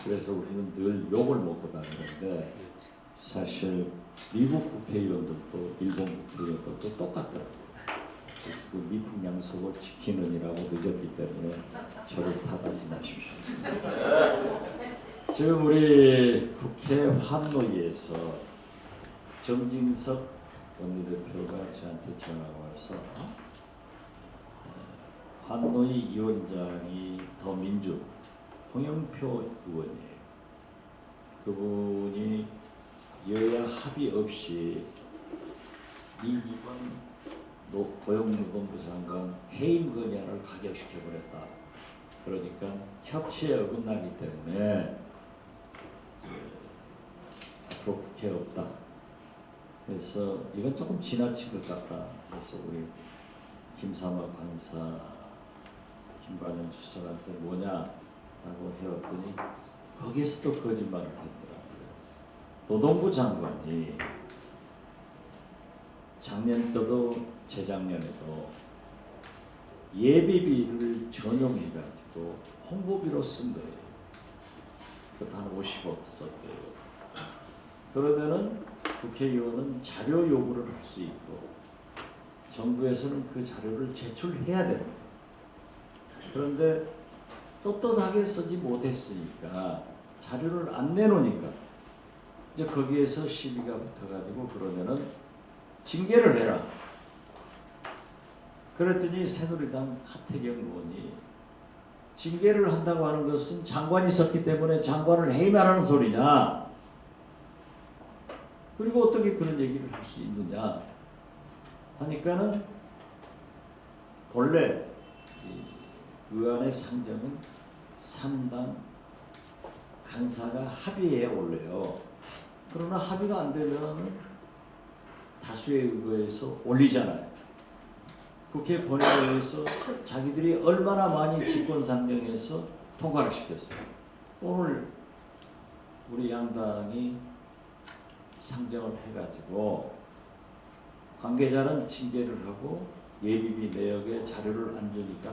그래서 우리는 늘 욕을 먹고 다니는데 사실 미국 국회의원들도 일본 국회의원들도 똑같더라고요. 그래서 그 미풍양속을 지키느니라고 늦었기 때문에 저를 탓하지 마십시오. 지금 우리 국회 환노위에서 정진석 원내대표가 저한테 전화가 와서 환노위 위원장이 더민주 홍영표 의원이에요. 그분이 여야 합의 없이 이기권 고용노동부 장관 해임 건의안을 가결시켜버렸다. 그러니까 협치에 어긋나기 때문에 앞으로 국회에 없다. 그래서 이건 조금 지나친 것 같다. 그래서 우리 김삼화 관사, 김관영 수석한테 뭐냐라고 해왔더니 거기에서 또 거짓말을 했더라고요. 노동부 장관이 작년 때도 재작년에도 예비비를 전용해가지고 홍보비로 쓴 거예요. 그것도 한 50억 썼대요. 그러면은 국회의원은 자료 요구를 할 수 있고 정부에서는 그 자료를 제출해야 됩니다. 그런데 떳떳하게 쓰지 못했으니까 자료를 안 내놓으니까 이제 거기에서 시비가 붙어가지고 그러면은 징계를 해라. 그랬더니 새누리당 하태경 의원이 징계를 한다고 하는 것은 장관이 있었기 때문에 장관을 해임하라는 소리냐. 그리고 어떻게 그런 얘기를 할 수 있느냐 하니까는 본래 이 의안의 상정은 3당 간사가 합의에 올려요. 그러나 합의가 안 되면 다수의 의거에서 올리잖아요. 국회 본회의에 의해서 자기들이 얼마나 많이 집권상정해서 통과를 시켰어요. 오늘 우리 양당이 상정을 해가지고 관계자는 징계를 하고 예비비 내역에 자료를 안 주니까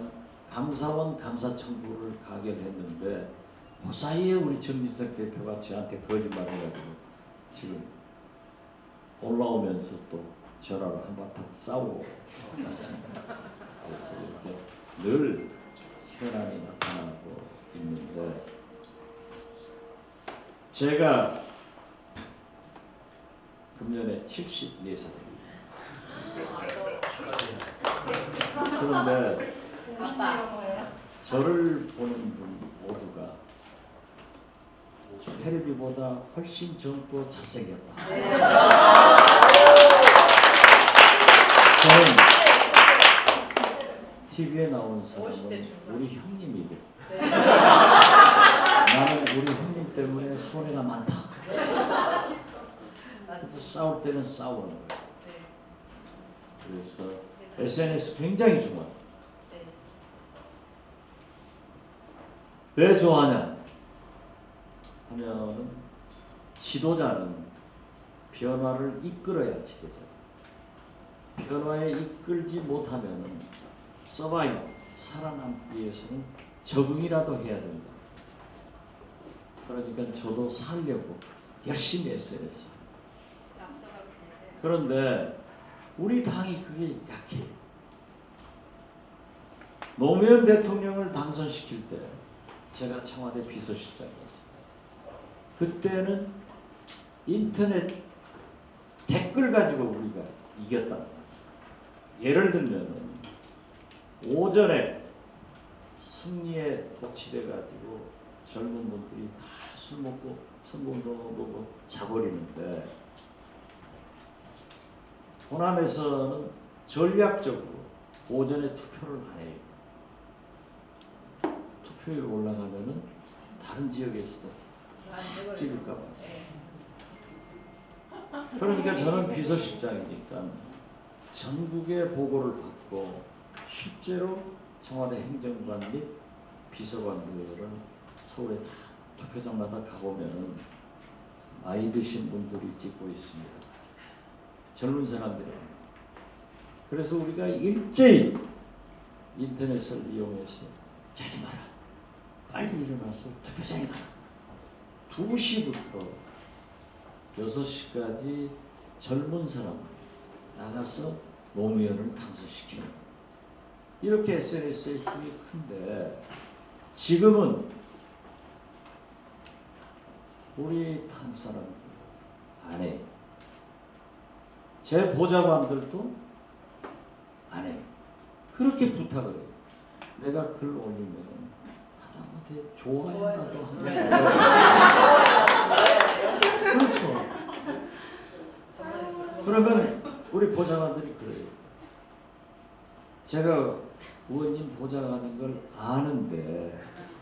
감사원 감사 청구를 가결했는데 그 사이에 우리 정진석 대표가 저한테 거짓말을 해가지고 지금 올라오면서 또 전화로 한바탕 싸우고 왔습니다. 그래서 이렇게 늘 현안이 나타나고 있는데 제가 금년에 74살입니다. 그런데 저를 보는 분 모두가 테레비보다 훨씬 젊고 잘생겼다. 저는 TV에 나온 사람은 우리 형님이고 나는 우리 형님 때문에 손해가 많다. 그래서 싸울 때는 싸우는 거예요. 그래서 SNS 굉장히 좋아요. 왜 좋아하냐 하면은 지도자는 변화를 이끌어야 지도자. 변화에 이끌지 못하면은 서바이브 살아남기 위해서는 적응이라도 해야 된다. 그러니까 저도 살려고 열심히 SNS. 그런데 우리 당이 그게 약해요. 노무현 대통령을 당선시킬 때 제가 청와대 비서실장이었습니다. 그때는 인터넷 댓글 가지고 우리가 이겼단 말이에요. 예를 들면 오전에 승리에 도취돼 가지고 젊은 분들이 다 술 먹고 선거운동을 보고 자버리는데 호남에서는 전략적으로 오전에 투표를 안 해요. 투표율 올라가면은 다른 지역에서도 찍을까 봐서. 그러니까 저는 비서실장이니까 전국의 보고를 받고 실제로 청와대 행정관 및 비서관들은 서울에 다 투표장마다 가보면은 나이 드신 분들이 찍고 있습니다. 젊은 사람들이. 그래서 우리가 일제히 인터넷을 이용해서 자지 마라. 빨리 일어나서 투표장에 가라. 2시부터 6시까지 젊은 사람들 나가서 노무현을 당선시키는 이렇게 SNS의 힘이 큰데 지금은 우리 당 사람들 안 해요. 제 보좌관들도 안 해요. 그렇게 부탁을 해요. 내가 글 올리면 하다못해 좋아요라도 하면 그렇죠. 그러면 우리 보좌관들이 그래요. 제가 의원님 보좌관인 걸 아는데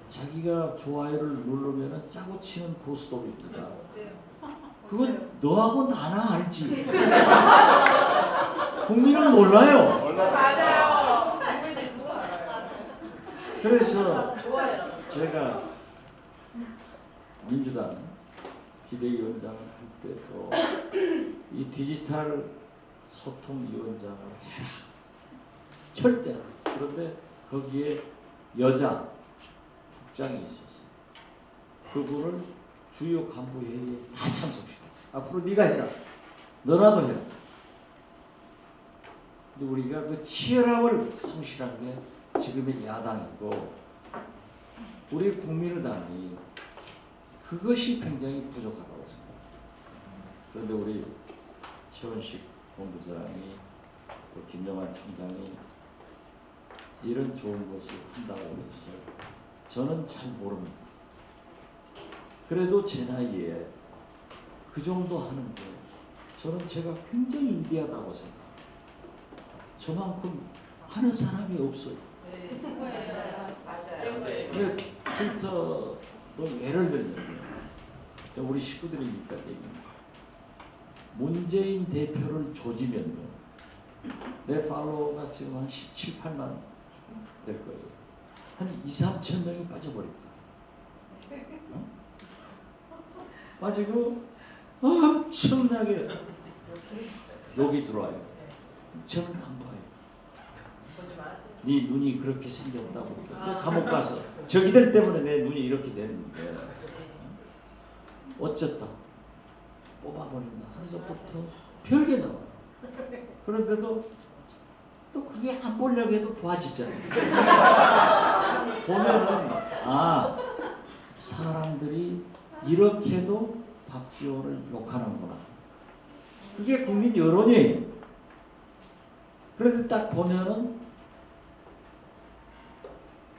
자기가 좋아요를 누르면 짜고 치는 고스톱입니다. 그건 너하고 나나 알지. 국민은 몰라요. 맞아요. 그래서 제가 민주당 비대위원장을 할 때도 이 디지털 소통위원장을 해라. 절대. 그런데 거기에 여자 국장이 있었어요. 그분을 주요 간부 회의에 다 참석시켰어요. 앞으로 네가 해라. 너라도 해라. 근데 우리가 그 치열함을 상실한 게 지금의 야당이고 우리 국민의당이 그것이 굉장히 부족하다고 생각합니다. 그런데 우리 최원식 본부장이 또 김영환 총장이 이런 좋은 것을 한다고 해서 저는 잘 모릅니다. 그래도 제 나이에 그 정도 하는 게 저는 제가 굉장히 위대하다고 생각합니다. 저만큼 하는 사람이 없어요. 근데 트위터도 예를 들면 우리 식구들이니까 얘기합니다. 문재인 대표를 조지면요. 내 팔로워가 지금 한 17, 8만 될 거예요. 한 2, 3천 명이 빠져버립니다. 어? 빠지고 엄청나게 욕이 들어와요. 저는 안 봐요. 네 눈이 그렇게 생겼다고. 감옥 가서 저기들 때문에 내 눈이 이렇게 되는데 어쨌다 뽑아버린다 하는 것부터 별게 나와요. 그런데도 또 그게 안 보려고 해도 보아지잖아요. 보면은 사람들이 이렇게도 박지원을 욕하는구나. 그게 국민 여론이에요. 그런데 딱 보면은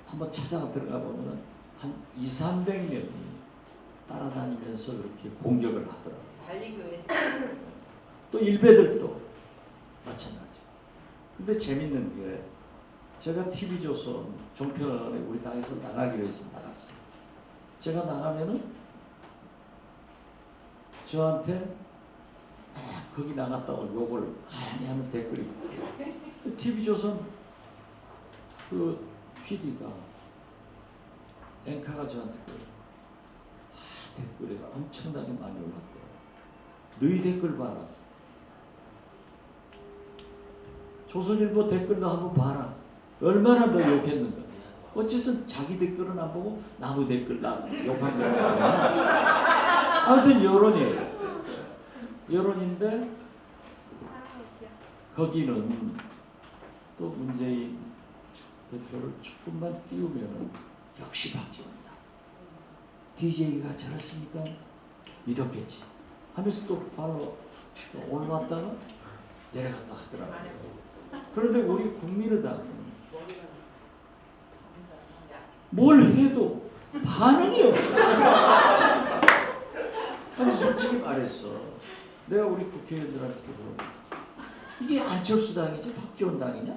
한번 찾아가 들어가 보면은 한 2, 300명이 따라다니면서 그렇게 공격을 하더라고요. 달리교회. 또 일베들도 마찬가지. 근데 재밌는 게 제가 TV조선 종편에 우리 당에서 나가기로 해서 나갔어요. 제가 나가면은 저한테 거기 나갔다고 욕을 많이 하는 댓글이 있고 TV조선 그 PD가 앵커가 저한테 댓글이 엄청나게 많이 올랐대요. 너희 댓글 봐라. 조선일보 댓글도 한번 봐라. 얼마나 너 욕했는가. 어째서 자기 댓글은 안 보고 나무 댓글 욕한 거야. 아무튼 여론이에요. 여론인데 거기는 또 문재인 대표를 조금만 띄우면 역시 박지원이다. DJ가 저랬으니까 믿었겠지 하면서 또 팔로 올라왔다가 내려갔다 하더라고요. 그런데 우리 국민의당은 뭘 해도 반응이 없어. 아니 솔직히 말해서 내가 우리 국회의원들한테 물어봐. 이게 안철수 당이지 박지원 당이냐?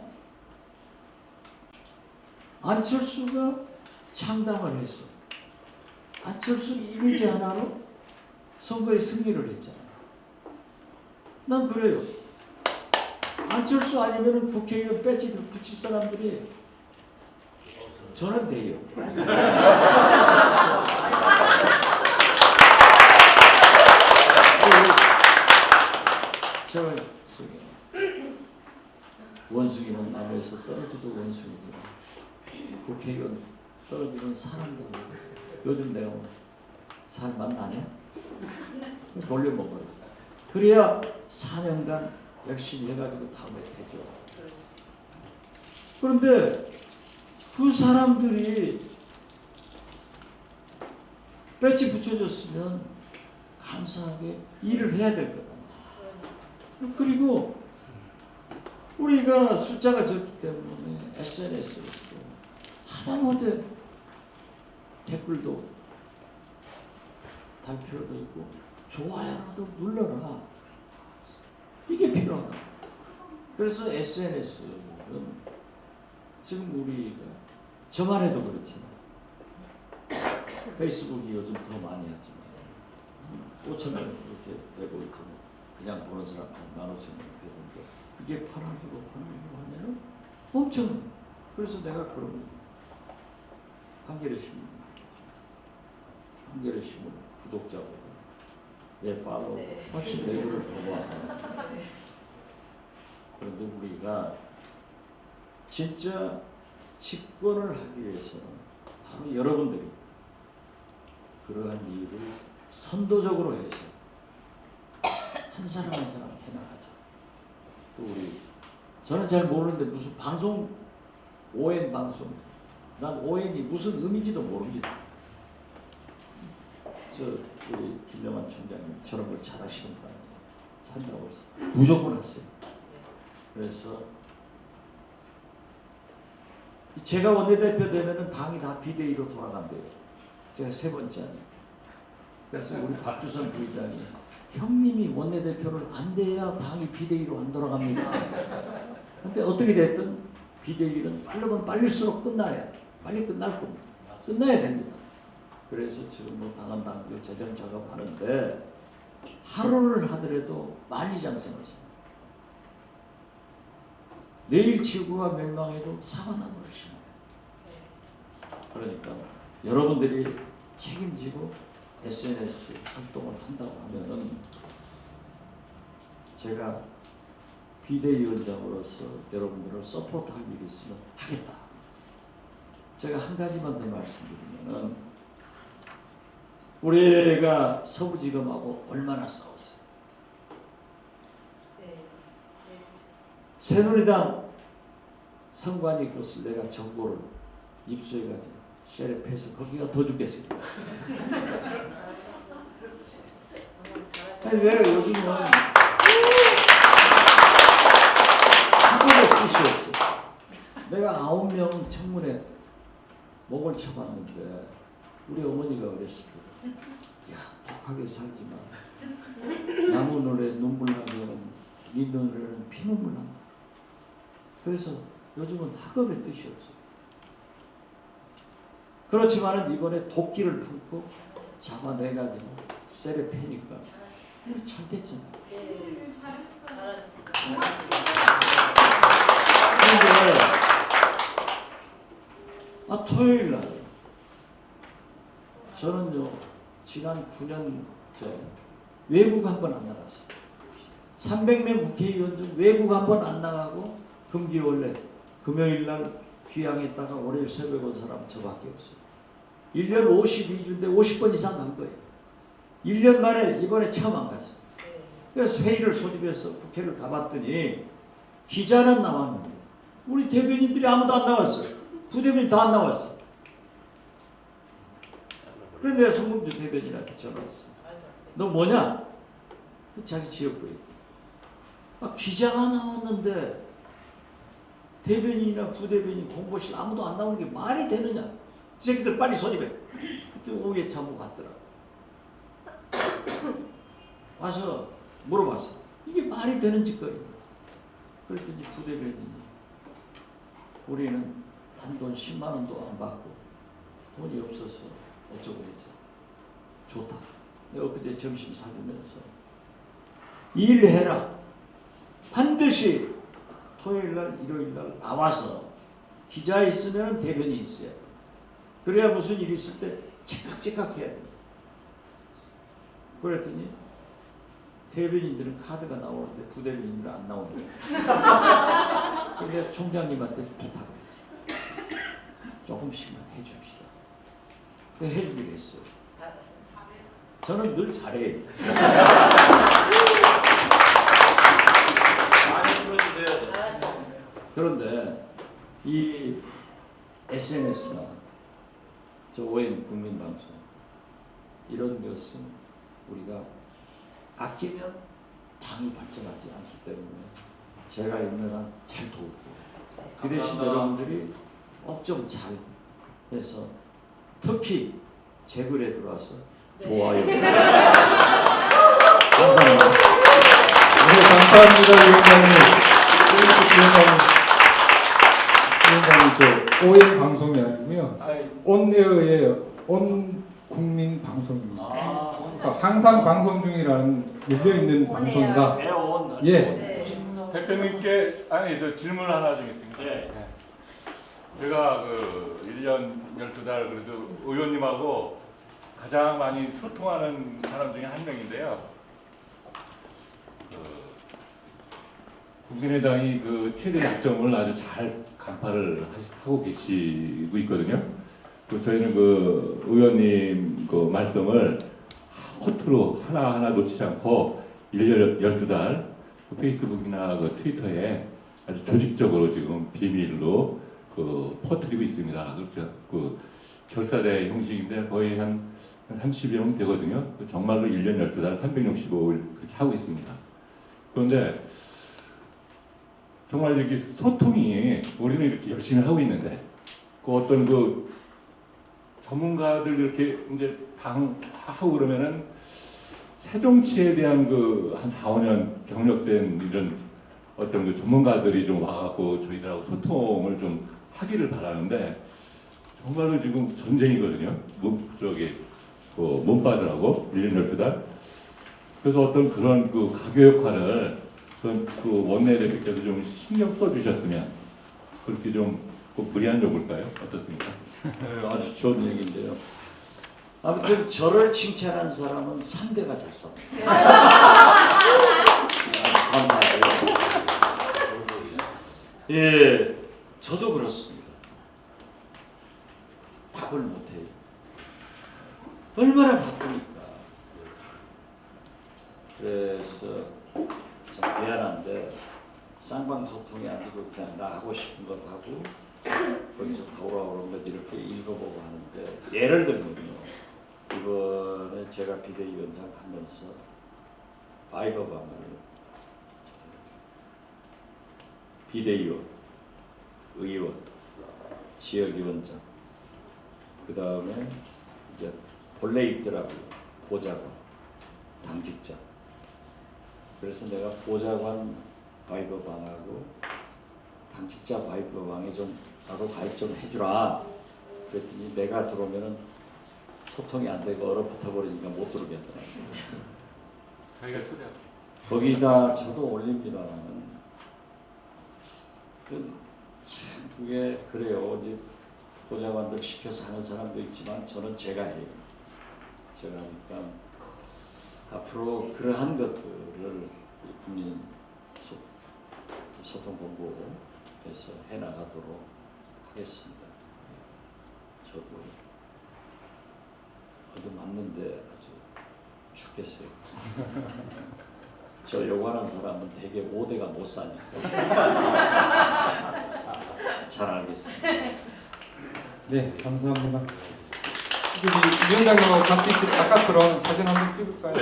안철수가 창당을 했어. 안철수 이미지 하나로 선거에 승리를 했잖아. 난 그래요. 안철수 아니면 국회의원 배지 붙일 사람들이 저는 돼요. 제가 원숭이는 나무에서 떨어져도 원숭이지만 국회의원 떨어지는 사람도 요즘 내가 살만 나냐? 돌려먹어요. 그래야 4년간 열심히 해가지고 다음에 되죠. 그런데 그 사람들이 배지 붙여줬으면 감사하게 일을 해야 될 거다. 그리고 우리가 숫자가 적기 때문에 SNS에서도 하다못해 댓글도 달 필요도 있고 좋아요라도 눌러라. 이게 필요하다. 그래서 SNS는 지금 우리가 저만 해도 그렇지만 페이스북이 요즘 더 많이 하지만 5,000원 이렇게 되고 있지만 그냥 보는 사람 한 15,000원 되던데 이게 팔아주고 하면은 엄청. 그래서 내가 그럽니다. 한겨레 신문 구독자보다 내 팔로워 훨씬 내 글을 더 많아. 그런데 우리가 진짜 집권을 하기 위해서는 바로 여러분들이 그러한 일을 선도적으로 해서 한 사람 한 사람 해나가자. 또 우리 저는 잘 모르는데 무슨 방송 ON 방송 난 ON이 무슨 의미인지도 모릅니다. 우리 김영환 총장님 저런 걸 잘하시는 거 아니에요. 산다고 해서 무조건 하세요. 그래서 제가 원내대표 되면은 당이 다 비대위로 돌아간대요. 제가 3번째 아니에요. 그래서 우리 박주선 부의장이 형님이 원내대표를 안 돼야 당이 비대위로 안 돌아갑니다. 근데 어떻게 됐든 비대위는 빠르면 빠를수록 빨리 끝날 겁니다. 끝나야 됩니다. 그래서 지금 뭐 당헌 당규 제정 작업하는데 하루를 하더라도 만리장성을 씁니다. 내일 지구가 멸망해도 사과나무를 심어요. 그러니까 여러분들이 책임지고 SNS 활동을 한다고 하면은 제가 비대위원장으로서 여러분들을 서포트할 일이 있으면 하겠다. 제가 한 가지만 더 말씀드리면은 우리가 서부지검하고 얼마나 싸웠어요. 새누리당 선관위 것을 내가 정보를 입수해가지고 셰랩해서 거기가 더 죽겠습니다. 아니 왜 요즘은 한번의 뜻이 없어. 내가 9명 청문회 목을 쳐봤는데 우리 어머니가 그랬을 때, 야 독하게 살지 마. 나무 노래 눈물 나면 네 노래는 피눈물 난다. 그래서 요즘은 학업의 뜻이 없어. 그렇지만은 이번에 도끼를 품고 잡아내가지고 셀에 패니까 우리 잘 됐잖아. 그런데 토요일 날 저는요 지난 9년 전 외국 한 번 안 나갔어요. 300명 국회의원 중 외국 한 번 안 나가고 금기원래 금요일 날 귀향했다가 월요일 새벽 온 사람 저밖에 없어요. 1년 52주인데 50번 이상 간 거예요. 1년 만에 이번에 처음 안 갔어요. 그래서 회의를 소집해서 국회를 가봤더니 기자는 나왔는데 우리 대변인들이 아무도 안 나왔어요. 부대변인 다 안 나왔어요. 그래서 내가 성범주 대변인한테 전화했어요. 너 뭐냐? 자기 지역구에. 기자가 나왔는데 대변인이나 부대변인 공보실 아무도 안 나오는 게 말이 되느냐? 이 새끼들 빨리 소집해. 그때 오후에 참고 갔더라. 와서 물어봤어. 이게 말이 되는 짓거리냐? 그랬더니 부대변인이 우리는 단돈 10만 원도 안 받고 돈이 없어서 어쩌고 해서 좋다. 내가 그제 점심 사주면서 일해라. 반드시 토요일날 일요일날 나와서 기자 있으면 대변인 있어야 돼. 그래야 무슨 일 있을 때 째깍째깍 해야 돼. 그랬더니 대변인들은 카드가 나오는데 부대변인들은 안 나오는 거야. 그래서 총장님한테 부탁을 했어요. 조금씩만 해줍시다. 그래서 해주기로 했어요. 저는 늘 잘해요. 그런데 이 SNS나 저 ON 국민방송 이런 것은 우리가 아끼면 당이 발전하지 않기 때문에 제가 있는 한 잘 도울게요. 그 대신 여러분들이 좀 잘 해서 특히 제 글에 들어와서 좋아요. 감사합니다. 네, 감사합니다, 위원장님. 위원장님, 저 ON 방송이 아니고요. 온에어의 온 국민 방송입니다. 그러니까 항상 방송 중이라는 열려 있는 방송이다. 예. 대표님께 저 질문 하나 좀 있습니다. 네. 제가 그 1년 12달 그래도 의원님하고 가장 많이 소통하는 사람 중에 한 명인데요. 국민의당이 그 최대 약점을 아주 잘 간파를 하고 계시고 있거든요. 저희는 그 의원님 그 말씀을 허투루 하나하나 놓치지 않고 1년 12달 그 페이스북이나 그 트위터에 아주 조직적으로 지금 비밀로 그 퍼뜨리고 있습니다. 그렇죠. 그 결사대 형식인데 거의 한 30여 명 되거든요. 정말로 1년 12달 365일 그렇게 하고 있습니다. 그런데 정말 이렇게 소통이 우리는 이렇게 열심히 하고 있는데 그 어떤 그 전문가들 이렇게 이제 하고 그러면은 새정치에 대한 그 한 4, 5년 경력된 이런 어떤 그 전문가들이 좀 와갖고 저희들하고 소통을 좀 하기를 바라는데 정말로 지금 전쟁이거든요. 몸빠들하고 1년 12달. 그래서 어떤 그런 그 가교 역할을 그 원내대표께서 좀 신경 써주셨으면 그렇게 좀 무리한 요구일까요? 어떻습니까? 네, 아주 좋은 얘기인데요. 아무튼 저를 칭찬하는 사람은 3대가 잘 삽니다. 아주 감사하고요. 예, 저도 그렇습니다. 답을 못해요. 얼마나 바쁘니까. 그래서 참 미안한데 쌍방소통이 아니고 그냥 나 하고 싶은 것 하고 거기서 돌아오는 것 이렇게 읽어보고 하는데 예를 들면요. 이번에 제가 비대위원장 하면서 파이버방을 비대위원, 의원, 지역위원장 그 다음에 이제 본래 있더라고요. 보좌관, 당직자. 그래서 내가 보좌관 바이버방하고 당직자 바이버방에 좀 나도 가입 좀 해주라. 그랬더니 내가 들어오면은 소통이 안 되고 얼어붙어 버리니까 못 들어오겠더라고요. 자기가 초대할게. 거기다 저도 올립니다만 참 그게 그래요. 이제 보좌관들 시켜서 하는 사람도 있지만 저는 제가 해요. 제가 하니까 앞으로 그러한 것들을 국민 소통본부에서 해나가도록 하겠습니다. 저도 어디 맞는데 아주 죽겠어요. 저 요구하는 사람은 되게 5대가 못 사니까 잘 알겠습니다. 네, 감사합니다. 우리 위원장님하고 같이 아까처럼 사진 한번 찍을까요?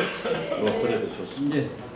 그래도 좋습니다. 예.